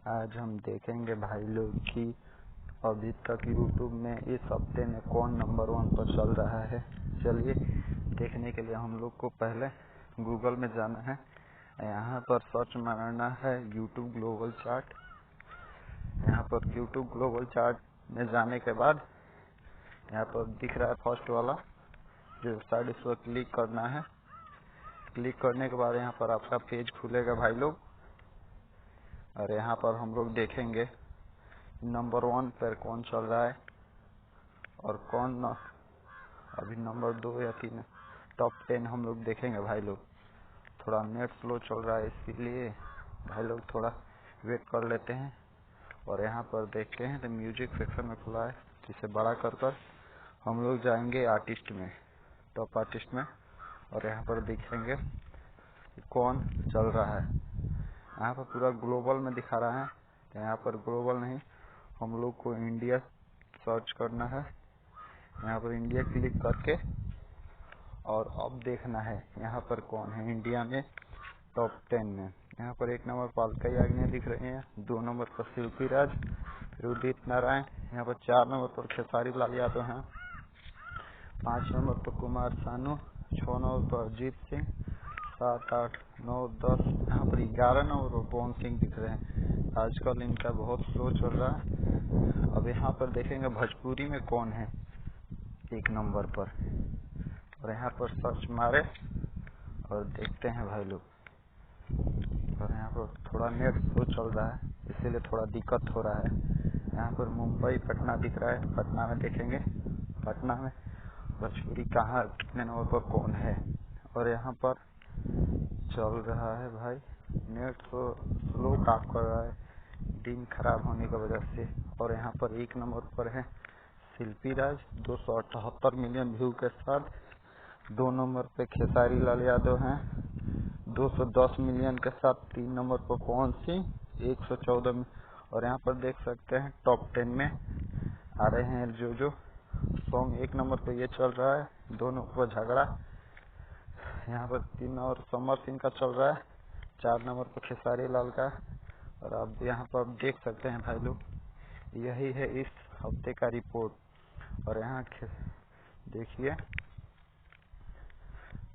आज हम देखेंगे भाई लोग कि अभी तक यूट्यूब में इस हफ्ते में कौन नंबर 1 पर चल रहा है। चलिए देखने के लिए हम लोग को पहले गूगल में जाना है। यहाँ पर सर्च मारना है यूट्यूब ग्लोबल चार्ट। यहाँ पर यूट्यूब ग्लोबल चार्ट में जाने के बाद यहाँ पर दिख रहा है फर्स्ट वाला जो साइड, इस पर क्लिक करना है। क्लिक करने के बाद यहाँ पर आपका पेज खुलेगा भाई लोग, और यहाँ पर हम लोग देखेंगे नंबर 1 पर कौन चल रहा है और कौन अभी नंबर 2 या 3 टॉप 10 हम लोग देखेंगे भाई लोग। थोड़ा नेट स्लो चल रहा है इसीलिए भाई लोग थोड़ा वेट कर लेते हैं। और यहाँ पर देखते हैं तो म्यूजिक सेक्शन में खुला है, जिसे बड़ा कर हम लोग जाएंगे आर्टिस्ट में, टॉप आर्टिस्ट में, और यहाँ पर देखेंगे कि कौन चल रहा है। यहाँ पर पूरा ग्लोबल में दिखा रहा है, तो यहाँ पर ग्लोबल नहीं, हम लोग को इंडिया सर्च करना है। यहाँ पर इंडिया क्लिक करके और अब देखना है यहाँ पर कौन है इंडिया में टॉप 10 में। यहाँ पर 1 नंबर पर अलका याग्निक दिख रहे हैं, 2 नंबर पर शिल्पी राज, फिर उदित नारायण, यहाँ पर 4 नंबर पर खेसारी लाल यादव हैं, 5 नंबर पर कुमार सानू, 6 नंबर पर अजीत सिंह, 7, 8, 9, 10, यहाँ पर 11 नंबर पर पवन सिंह दिख रहे हैं। आजकल इनका बहुत स्लो चल रहा है। अब यहाँ पर देखेंगे भोजपुरी में कौन है 1 नंबर पर, और यहाँ पर सर्च मारे और देखते हैं भाई लोग। और यहाँ पर थोड़ा नेट स्लो चल रहा है इसीलिए थोड़ा दिक्कत हो रहा है। यहाँ पर मुंबई पटना दिख रहा है, पटना में देखेंगे पटना में भोजपुरी कहाँ कितने नंबर पर कौन है। और यहाँ पर चल रहा है भाई नेट तो स्लो काम कर रहा है दिन खराब होने की वजह से। और यहाँ पर 1 नंबर पर है शिल्पी राज 278 मिलियन व्यू के साथ। 2 नंबर पे खेसारी लाल यादव हैं 210 मिलियन के साथ। 3 नंबर पर पवन सिंह 114 में। और यहाँ पर देख सकते हैं टॉप 10 में आ रहे हैं जो सॉन्ग। 1 नंबर पर ये चल रहा है, 2 नंबर पर झगड़ा, यहाँ पर 3 नंबर समर सिंह का चल रहा है, 4 नंबर पर खेसारी लाल का। और अब यहाँ पर आप देख सकते हैं भाई लोग, यही है इस हफ्ते का रिपोर्ट। और यहाँ देखिए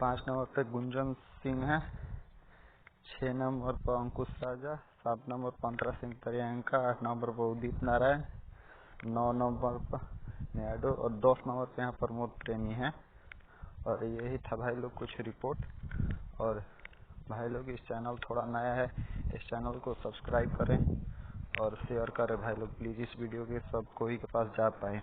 5 नंबर पर गुंजन सिंह है, 6 नंबर पर अंकुश राजा, 7 नंबर पर अंतरा सिंह प्रियंका, 8 नंबर पर उदित नारायण, 9 नंबर पर न्याडो, और 10 नंबर पर यहाँ प्रमोद प्रेमी है। और यही था भाई लोग कुछ रिपोर्ट। और भाई लोग इस चैनल थोड़ा नया है, इस चैनल को सब्सक्राइब करें और शेयर करें भाई लोग प्लीज़, इस वीडियो के सब कोई के पास जा पाए।